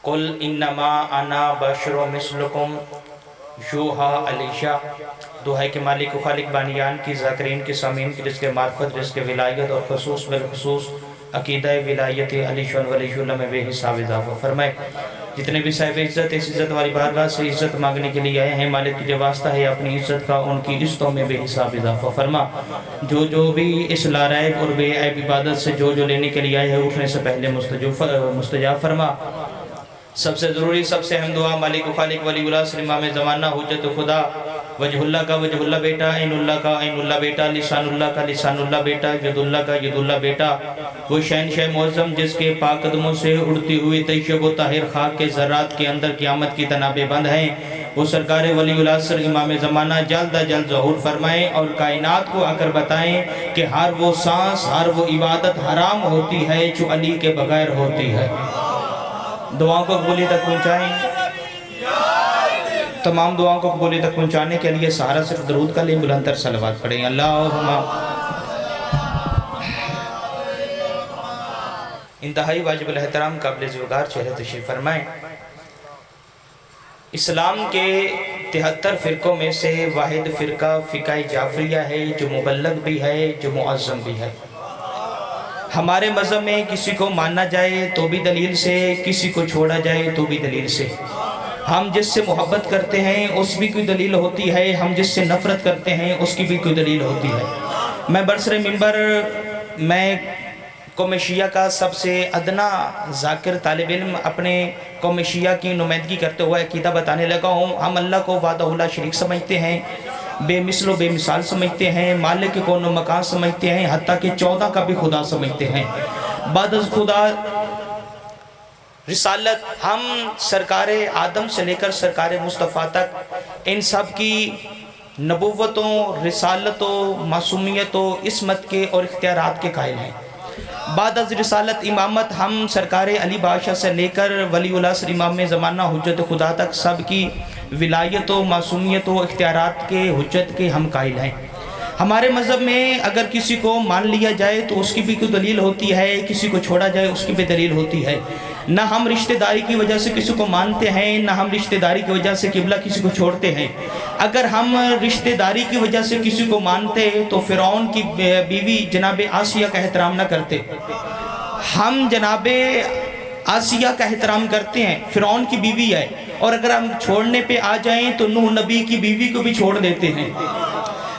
قل انما انا بشر مثلکم یوحا الیہ، دعائے کے مالک و خالق بانیان کی، ذاکرین کی، سامعین کی، رزق معرفت، رزق ولایت اور خصوص بالخصوص عقیدہ ولایت علی شان ولی اللہ میں بے حساب اضافہ فرمائے۔ جتنے بھی صاحب عزت اس عزت والی بارگاہ سے عزت مانگنے کے لیے آئے ہیں، مالک کی جو واسطہ ہے اپنی عزت کا، ان کی عزتوں میں بے حساب اضافہ فرما۔ جو بھی اس لارائب اور بے عیب عبادت سے جو لینے کے لیے آئے ہیں، اٹھنے سے پہلے مستجاب فرما۔ سب سے ضروری، سب سے اہم دعا، مالک و خالق ولی اللہ سر امام زمانہ حجت خدا، وجہ اللہ کا وجہ اللہ بیٹا، عین اللہ کا عین اللہ بیٹا، لسان اللہ کا لسان اللہ بیٹا، ید اللہ کا ید اللہ بیٹا، وہ شہنشاہ معظم جس کے پاک قدموں سے اڑتی ہوئی طیب و طاہر خاک کے ذرات کے اندر قیامت کی تنابیں بند ہیں، وہ سرکار ولی اللہ سر امام زمانہ جلد جلد ظہور فرمائیں اور کائنات کو آ کر بتائیں کہ ہر وہ سانس، ہر وہ عبادت حرام ہوتی ہے جو علی کے بغیر ہوتی ہے۔ دعاؤں کو قبولی تک پہنچائیں۔ تمام دعاؤں کو قبولی تک پہنچانے کے لیے سہارا صرف درود کا لیں، بلندر صلوات پڑھیں۔ اللہم انتہائی واجب الاحترام قابل ذوقار چہرے تشریف فرمائیں۔ اسلام کے 73 فرقوں میں سے واحد فرقہ فقہ جعفریہ ہے، جو مبلغ بھی ہے، جو معظم بھی ہے۔ ہمارے مذہب میں کسی کو ماننا جائے تو بھی دلیل سے، کسی کو چھوڑا جائے تو بھی دلیل سے۔ ہم جس سے محبت کرتے ہیں اس بھی کوئی دلیل ہوتی ہے، ہم جس سے نفرت کرتے ہیں اس کی بھی کوئی دلیل ہوتی ہے۔ میں برسر منبر میں قوم شیعہ کا سب سے ادنا ذاکر طالب علم اپنے قوم شیعہ کی نمائندگی کرتے ہوئے عقیدہ بتانے لگا ہوں۔ ہم اللہ کو وحدہ لا شریک سمجھتے ہیں، بے مثل و بے مثال سمجھتے ہیں، مالک کون و مکان سمجھتے ہیں، حتیٰ کہ 14 کا بھی خدا سمجھتے ہیں۔ بعد از خدا رسالت ہم سرکار آدم سے لے کر سرکار مصطفیٰ تک ان سب کی نبوتوں، رسالتوں، معصومیتوں، عصمت کے اور اختیارات کے قائل ہیں۔ بعد از رسالت امامت ہم سرکار علی بادشاہ سے لے کر ولی اللہ سر امام زمانہ حجت خدا تک سب کی ولایت و معصومیت و اختیارات کے حجت کے ہم قائل ہیں۔ ہمارے مذہب میں اگر کسی کو مان لیا جائے تو اس کی بھی کوئی دلیل ہوتی ہے، کسی کو چھوڑا جائے اس کی بھی دلیل ہوتی ہے۔ نہ ہم رشتہ داری کی وجہ سے کسی کو مانتے ہیں، نہ ہم رشتہ داری کی وجہ سے قبلہ کسی کو چھوڑتے ہیں۔ اگر ہم رشتہ داری کی وجہ سے کسی کو مانتے تو فرعون کی بیوی جناب آسیہ کا احترام نہ کرتے۔ ہم جناب آسیہ کا احترام کرتے ہیں، فرعون کی بیوی ہے، اور اگر ہم چھوڑنے پہ آ جائیں تو نوح نبی کی بیوی کو بھی چھوڑ دیتے ہیں،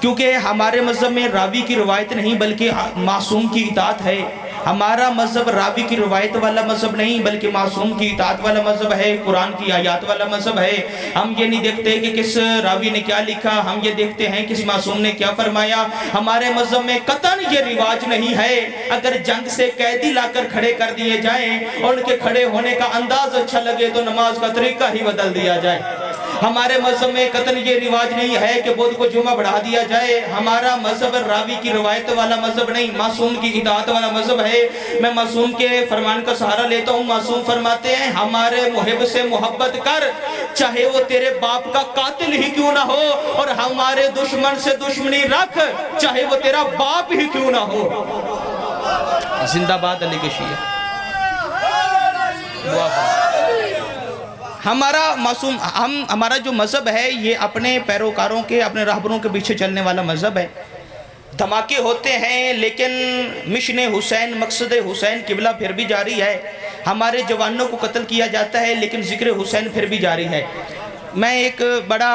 کیونکہ ہمارے مذہب میں راوی کی روایت نہیں بلکہ معصوم کی اطاعت ہے۔ ہمارا مذہب راوی کی روایت والا مذہب نہیں بلکہ معصوم کی اطاعت والا مذہب ہے، قرآن کی آیات والا مذہب ہے۔ ہم یہ نہیں دیکھتے کہ کس راوی نے کیا لکھا، ہم یہ دیکھتے ہیں کس معصوم نے کیا فرمایا۔ ہمارے مذہب میں قطعاً یہ رواج نہیں ہے اگر جنگ سے قیدی لا کر کھڑے کر دیے جائیں اور ان کے کھڑے ہونے کا انداز اچھا لگے تو نماز کا طریقہ ہی بدل دیا جائے۔ ہمارے مذہب میں قطعاً یہ رواج نہیں ہے کہ بدھ کو جمعہ بڑھا دیا جائے۔ ہمارا مذہب راوی کی روایت والا مذہب نہیں، معصوم کی اطاعت والا مذہب ہے۔ میں معصوم کے فرمان کا سہارا لیتا ہوں۔ معصوم فرماتے ہیں ہمارے محب سے محبت کر، چاہے وہ تیرے باپ کا قاتل ہی کیوں نہ ہو، اور ہمارے دشمن سے دشمنی رکھ، چاہے وہ تیرا باپ ہی کیوں نہ ہو۔ زندہ باد علی کے شیعہ۔ ہمارا جو مذہب ہے یہ اپنے پیروکاروں کے، اپنے راہبروں کے پیچھے چلنے والا مذہب ہے۔ دھماکے ہوتے ہیں لیکن مشن حسین، مقصد حسین قبلہ پھر بھی جاری ہے۔ ہمارے جوانوں کو قتل کیا جاتا ہے لیکن ذکر حسین پھر بھی جاری ہے۔ میں ایک بڑا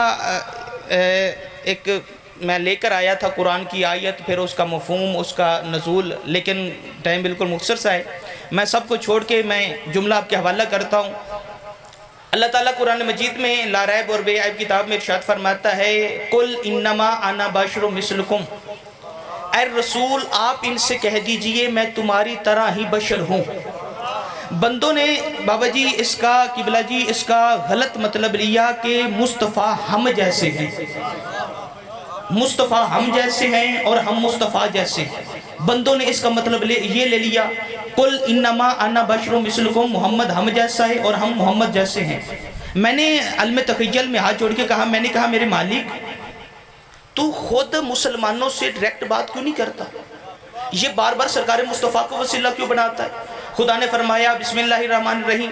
میں لے کر آیا تھا قرآن کی آیت، پھر اس کا مفہوم، اس کا نزول، لیکن ٹائم بالکل مختصر سا ہے۔ میں سب کو چھوڑ کے میں جملہ آپ کے حوالہ کرتا ہوں۔ اللہ تعالیٰ قرآن مجید میں لا ریب اور بے عیب کتاب میں ارشاد فرماتا ہے قل انما انا بشر مثلکم، اے رسول آپ ان سے کہہ دیجئے میں تمہاری طرح ہی بشر ہوں۔ بندوں نے بابا جی اس کا، قبلہ جی اس کا غلط مطلب لیا کہ مصطفیٰ ہم جیسے ہیں، مصطفیٰ ہم جیسے ہیں اور ہم مصطفیٰ جیسے ہیں۔ بندوں نے اس کا مطلب یہ لے لیا قل انما انا بشر مثلکم، محمد ہم جیسا ہے اور ہم محمد جیسے ہیں۔ میں نے علم تخیل میں ہاتھ جوڑ کے کہا، میں نے کہا میرے مالک تو خود مسلمانوں سے ڈائریکٹ بات کیوں نہیں کرتا؟ یہ بار بار سرکار مصطفیٰ کو وسیلہ کیوں بناتا ہے؟ خدا نے فرمایا بسم اللہ الرحمن الرحیم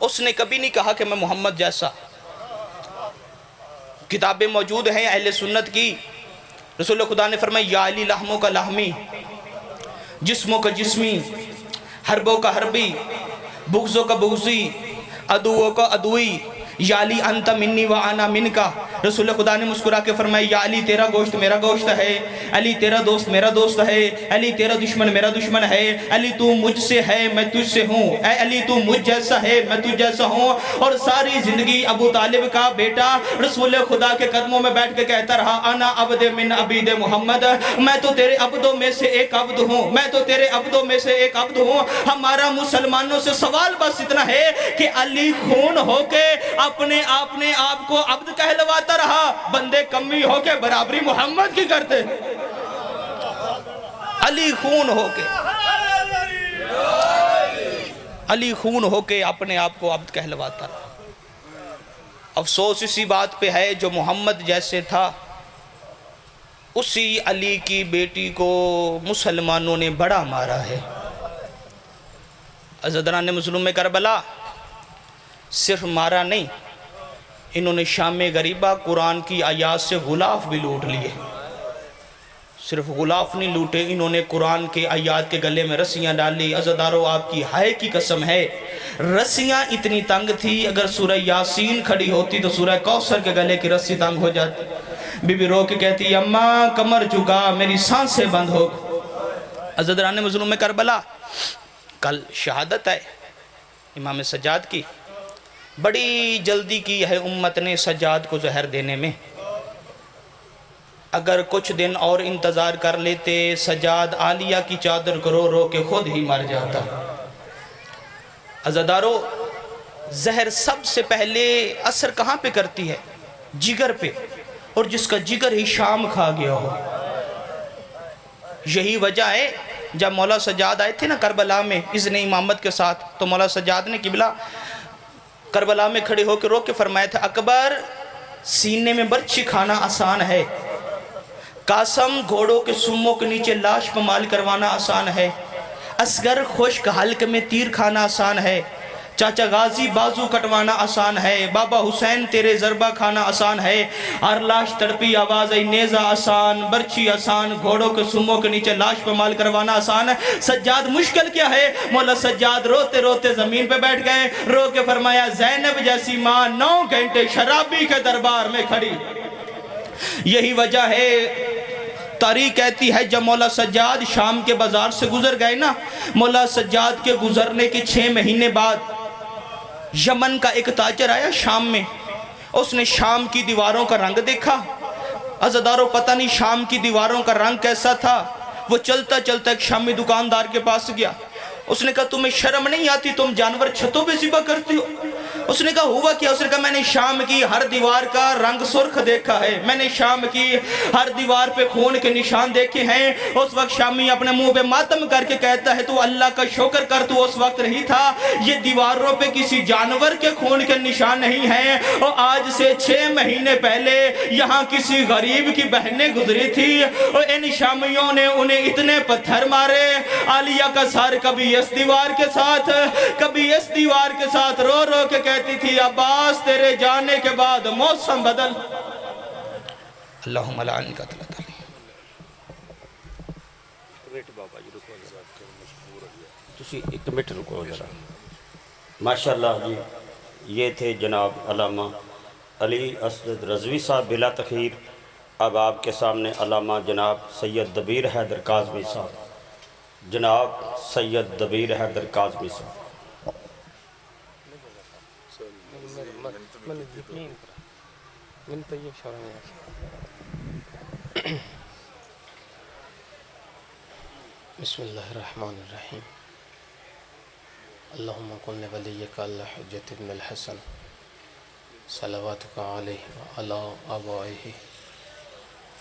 اس نے کبھی نہیں کہا کہ میں محمد جیسا. کتابیں موجود ہیں اہل سنت کی. رسول خدا نے فرمایا یا علی لحموں کا لحمی، جسموں کا جسمی، حربوں کا حربی، بغضوں کا بغضی، عدووں کا عدوی، یا علی انت منی و انا منکا. رسول خدا نے مسکرا کے فرمایا یا علی تیرا گوشت میرا گوشت ہے، علی تیرا دوست میرا دوست ہے، علی تیرا دشمن میرا دشمن ہے، علی تو مجھ سے ہے میں تجھ سے ہوں، اے علی تو مجھ جیسا ہے میں تجھ جیسا ہوں. اور ساری زندگی ابو طالب کا بیٹا رسول خدا کے قدموں میں بیٹھ کے کہتا رہا انا عبد من عبید محمد، میں تو تیرے عبدوں میں سے ایک عبد ہوں، میں تو تیرے عبدوں میں سے ایک عبد ہوں. ہمارا مسلمانوں سے سوال بس اتنا ہے کہ علی خون ہو کے اپنے آپ کو عبد کہلواتا رہا، بندے کمی ہو کے برابری محمد کی کرتے. علی خون ہو کے، علی خون ہو کے اپنے آپ کو عبد کہلواتا رہا. افسوس اسی بات پہ ہے جو محمد جیسے تھا اسی علی کی بیٹی کو مسلمانوں نے بڑا مارا ہے. عزیزان مظلوم کربلا صرف مارا نہیں، انہوں نے شام غریبہ قرآن کی آیات سے غلاف بھی لوٹ لیے. صرف غلاف نہیں لوٹے، انہوں نے قرآن کے آیات کے گلے میں رسیاں ڈالی. عزیزانو آپ کی ہائے کی قسم ہے، رسیاں اتنی تنگ تھی اگر سورہ یاسین کھڑی ہوتی تو سورہ کوثر کے گلے کی رسی تنگ ہو جاتی. بی بی رو کے کہتی اماں کمر جھکا میری سانسیں بند ہو. عزیزان مظلوم کربلا کل شہادت ہے امام سجاد کی. بڑی جلدی کی ہے امت نے سجاد کو زہر دینے میں. اگر کچھ دن اور انتظار کر لیتے سجاد عالیہ کی چادر کو رو رو کے خود ہی مر جاتا. عزادارو زہر سب سے پہلے اثر کہاں پہ کرتی ہے؟ جگر پہ، اور جس کا جگر ہی شام کھا گیا ہو. یہی وجہ ہے جب مولا سجاد آئے تھے نا کربلا میں اذن امامت کے ساتھ، تو مولا سجاد نے قبلہ کربلا میں کھڑے ہو کے رو کے فرمایا تھا اکبر سینے میں برچھی کھانا آسان ہے، قاسم گھوڑوں کے سموں کے نیچے لاش پمال کروانا آسان ہے، اصغر خشک حلق میں تیر کھانا آسان ہے، چاچا غازی بازو کٹوانا آسان ہے، بابا حسین تیرے ضربہ کھانا آسان ہے، ہر لاش تڑپی آواز ای نیزہ آسان، برچی آسان، گھوڑوں کے سموں کے نیچے لاش پمال کروانا آسان ہے. سجاد مشکل کیا ہے؟ مولا سجاد روتے روتے زمین پہ بیٹھ گئے، رو کے فرمایا زینب جیسی ماں 9 گھنٹے شرابی کے دربار میں کھڑی. یہی وجہ ہے تاریخ کہتی ہے جب مولا سجاد شام کے بازار سے گزر گئے نا، مولا سجاد کے گزرنے کے 6 مہینے بعد یمن کا ایک تاجر آیا شام میں. اس نے شام کی دیواروں کا رنگ دیکھا. عزیزانو پتہ نہیں شام کی دیواروں کا رنگ کیسا تھا. وہ چلتا چلتا ایک شامی دکاندار کے پاس گیا. اس نے کہا تمہیں شرم نہیں آتی، تم جانور چھتوں پہ ذبح کرتی ہو؟ اس نے کہا ہوا کیا؟ اس نے کہا میں نے شام کی ہر دیوار کا رنگ سرخ دیکھا ہے، میں نے شام کی ہر دیوار پہ خون کے نشان دیکھے ہیں. اس وقت شامی اپنے منہ پہ ماتم کر کے کہتا ہے تو اللہ کا شکر کر، تو اس وقت نہیں تھا. یہ دیواروں پہ کسی جانور کے خون کے نشان نہیں ہیں. اور آج سے 6 مہینے پہلے یہاں کسی غریب کی بہنیں گزری تھی اور ان شامیوں نے انہیں اتنے پتھر مارے. عالیہ کا سر کبھی اس دیوار کے ساتھ کبھی اس دیوار کے ساتھ رو رو کے کہتی تھی عباس تیرے جانے کے بعد موسم بدل. اللہم لعن کا تعالی. تسی ایک منٹ رکو ذرا. ماشاءاللہ جی یہ تھے جناب علامہ علی اسد رضوی صاحب. بلا تخیر اب آپ کے سامنے علامہ جناب سید دبیر حیدر کاظمی صاحب. جناب سید دبیر حیدر کاظمی صاحب. بسم اللہ الرحمن الرحیم. اللہم قل ولیک الحجت ابن الحسن صلواتک علیہ وعلا آبائہ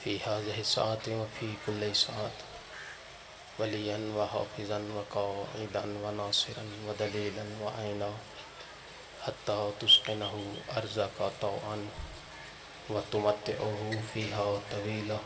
فی هذه الساعة وفی کل ساعة ولیا وحافظا وقائدا وناصرا ودلیلا وعینا حتی تسقنہ ارزاق طوعا وتمتعہ فیہا طویلا